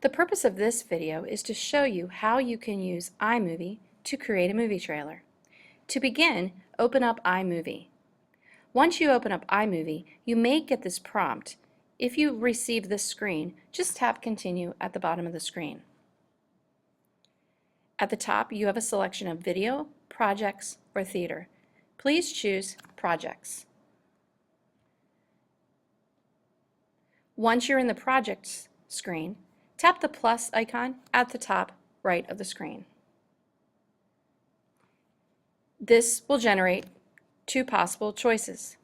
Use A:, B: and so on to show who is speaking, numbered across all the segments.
A: The purpose of this video is to show you how you can use iMovie to create a movie trailer. To begin, open up iMovie. Once you open up iMovie, you may get this prompt. If you receive this screen, just tap Continue at the bottom of the screen. At the top, you have a selection of video, projects, or theater. Please choose Projects. Once you're in the Projects screen, tap the plus icon at the top right of the screen. This will generate two possible choices.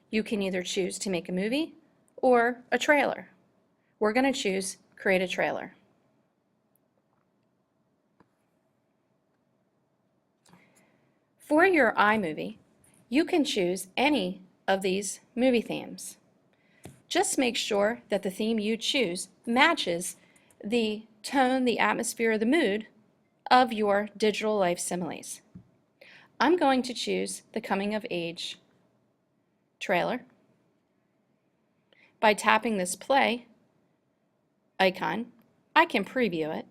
A: You can either choose to make a movie or a trailer. We're going to choose Create a Trailer. For your iMovie, you can choose any of these movie themes. Just make sure that the theme you choose matches the tone, the atmosphere, the mood of your digital life similes. I'm going to choose the Coming of Age trailer. By tapping this play icon, I can preview it.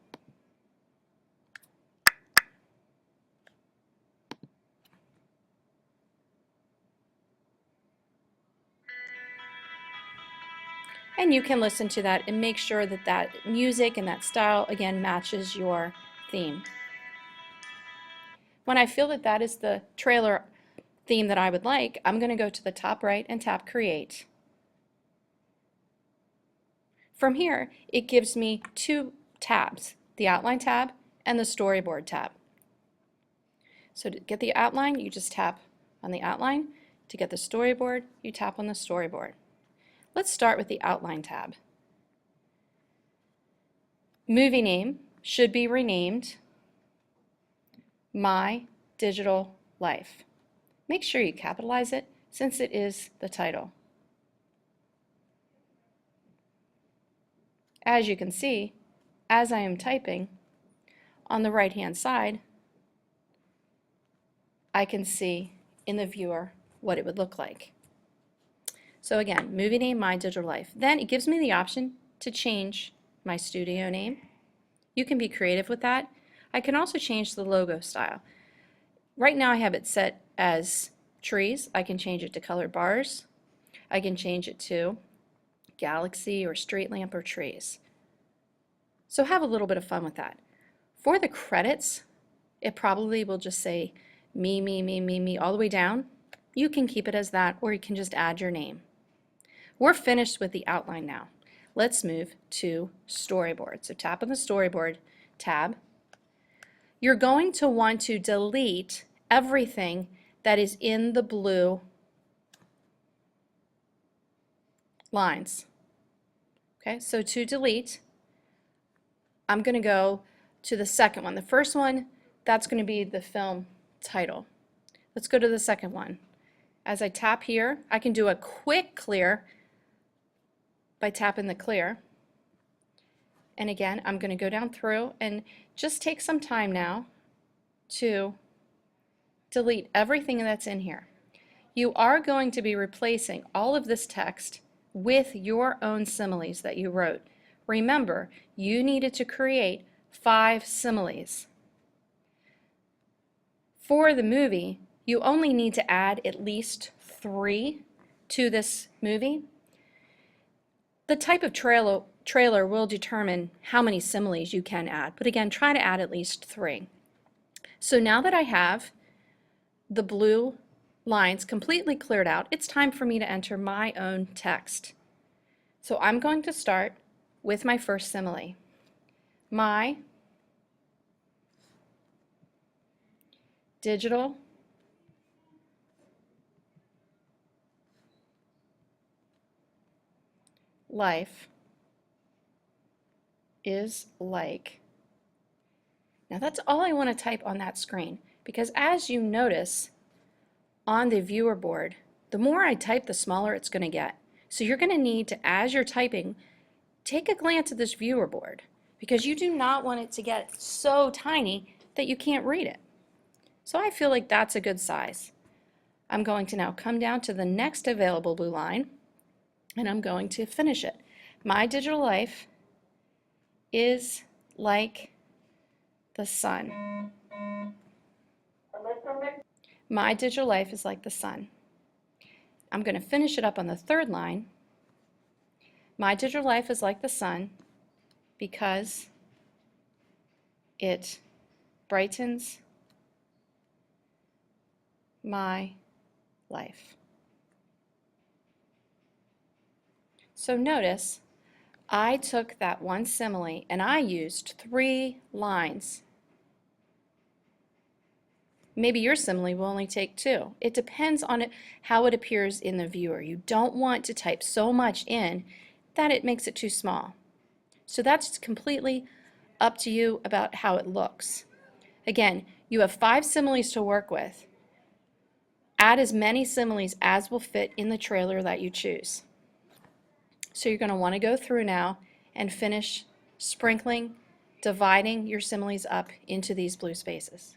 A: And you can listen to that and make sure that that music and that style again matches your theme. When I feel that that is the trailer theme that I would like, I'm going to go to the top right and tap Create. From here, it gives me two tabs, the Outline tab and the Storyboard tab. So to get the outline, you just tap on the outline. To get the storyboard, you tap on the storyboard. Let's start with the Outline tab. Movie name should be renamed My Digital Life. Make sure you capitalize it since it is the title. As you can see, as I am typing, on the right-hand side, I can see in the viewer what it would look like. So again, movie name, My Digital Life. Then it gives me the option to change my studio name. You can be creative with that. I can also change the logo style. Right now I have it set as trees. I can change it to colored bars. I can change it to galaxy or street lamp or trees. So have a little bit of fun with that. For the credits, it probably will just say me, me, me, me, me all the way down. You can keep it as that, or you can just add your name. We're finished with the outline now. Let's move to Storyboard. So tap on the Storyboard tab. You're going to want to delete everything that is in the blue lines. Okay, so to delete, I'm going to go to the second one. The first one, that's going to be the film title. Let's go to the second one. As I tap here, I can do a quick clear by tapping the clear. And again, I'm going to go down through and just take some time now to delete everything that's in here. You are going to be replacing all of this text with your own similes that you wrote. Remember, you needed to create 5 similes. For the movie, you only need to add at least 3 to this movie. The type of trailer will determine how many similes you can add, but again, try to add at least 3. So now that I have the blue lines completely cleared out, it's time for me to enter my own text. So I'm going to start with my first simile. My digital life is like. Now that's all I want to type on that screen, because as you notice on the viewer board, the more I type, the smaller it's going to get. So you're going to need to, as you're typing, take a glance at this viewer board, because you do not want it to get so tiny that you can't read it. So I feel like that's a good size. I'm going to now come down to the next available blue line, and I'm going to finish it. My digital life is like the sun. My digital life is like the sun. I'm going to finish it up on the third line. My digital life is like the sun because it brightens my life. So notice, I took that one simile and I used 3 lines. Maybe your simile will only take 2. It depends on how it appears in the viewer. You don't want to type so much in that it makes it too small. So that's completely up to you about how it looks. Again, you have 5 similes to work with. Add as many similes as will fit in the trailer that you choose. So you're going to want to go through now and finish sprinkling, dividing your similes up into these blue spaces.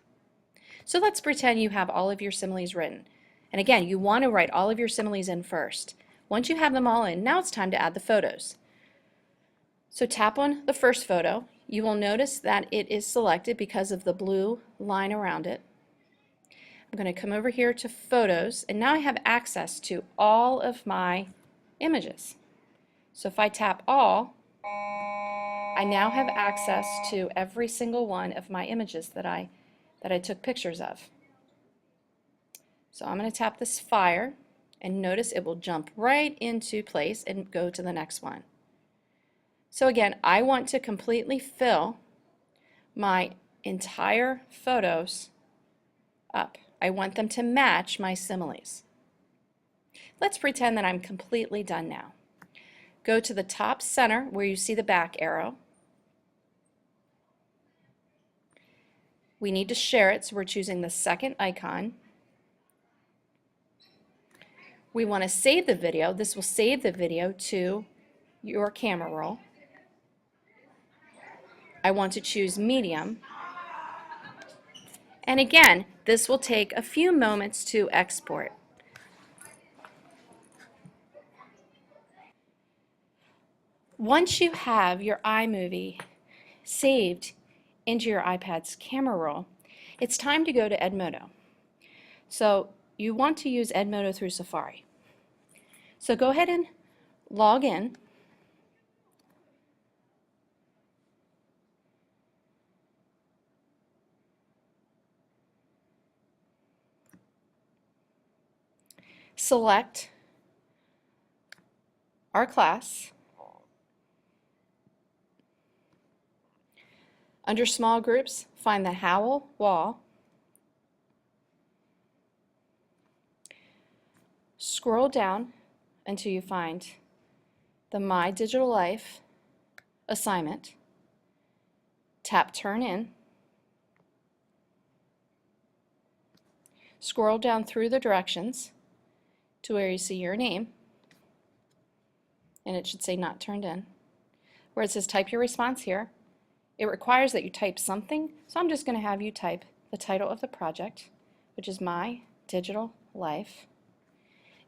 A: So let's pretend you have all of your similes written. And again, you want to write all of your similes in first. Once you have them all in, now it's time to add the photos. So tap on the first photo. You will notice that it is selected because of the blue line around it. I'm going to come over here to Photos, and now I have access to all of my images. So if I tap All, I now have access to every single one of my images that I took pictures of. So I'm going to tap this fire, and notice it will jump right into place and go to the next one. So again, I want to completely fill my entire photos up. I want them to match my similes. Let's pretend that I'm completely done now. Go to the top center where you see the back arrow. We need to share it, so we're choosing the second icon. We want to save the video. This will save the video to your camera roll. I want to choose medium. And again, this will take a few moments to export. Once you have your iMovie saved into your iPad's camera roll, it's time to go to Edmodo. So you want to use Edmodo through Safari. So go ahead and log in. Select our class. Under small groups, find the Howl wall. Scroll down until you find the My Digital Life assignment. Tap Turn In. Scroll down through the directions to where you see your name, and it should say Not Turned In. Where it says Type Your Response here, it requires that you type something, so I'm just going to have you type the title of the project, which is My Digital Life.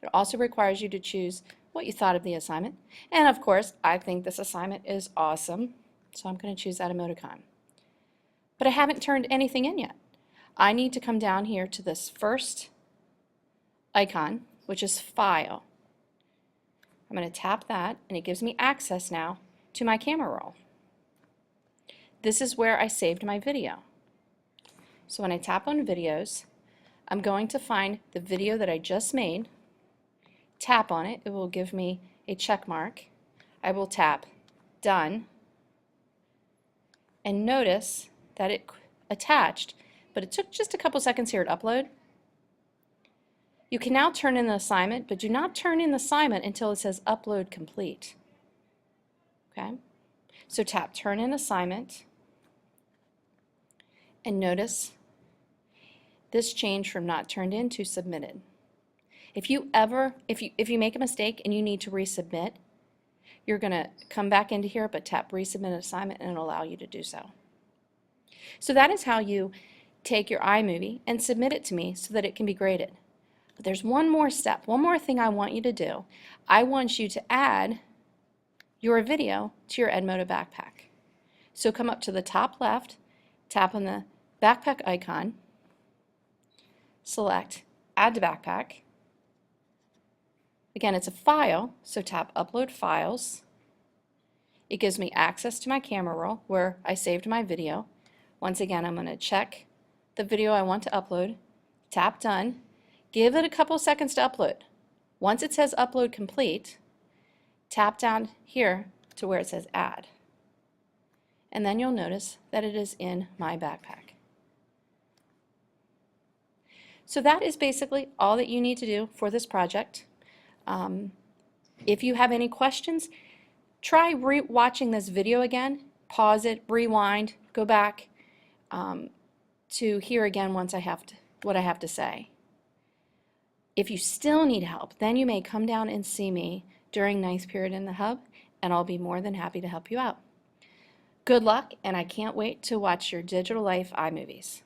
A: It also requires you to choose what you thought of the assignment, and of course, I think this assignment is awesome, so I'm going to choose that emoticon. But I haven't turned anything in yet. I need to come down here to this first icon, which is File. I'm going to tap that, and it gives me access now to my camera roll. This is where I saved my video. So when I tap on Videos, I'm going to find the video that I just made, tap on it, it will give me a check mark. I will tap Done, and notice that it attached, but it took just a couple seconds here to upload. You can now turn in the assignment, but do not turn in the assignment until it says Upload Complete. Okay? So tap Turn in Assignment, and notice this changed from not turned in to submitted. If you make a mistake and you need to resubmit, you're going to come back into here, but tap Resubmit Assignment, and it'll allow you to do so. So that is how you take your iMovie and submit it to me so that it can be graded. But there's one more step, one more thing I want you to do. I want you to add your video to your Edmodo backpack. So come up to the top left, tap on the backpack icon, select Add to Backpack. Again, it's a file, so tap Upload Files. It gives me access to my camera roll where I saved my video. Once again, I'm going to check the video I want to upload, tap Done, give it a couple seconds to upload. Once it says Upload Complete, tap down here to where it says Add. And then you'll notice that it is in my backpack. So that is basically all that you need to do for this project. If you have any questions, try watching this video again, pause it, rewind, go back to hear again once I have what I have to say. If you still need help, then you may come down and see me during ninth period in the hub, and I'll be more than happy to help you out. Good luck, and I can't wait to watch your Digital Life iMovies.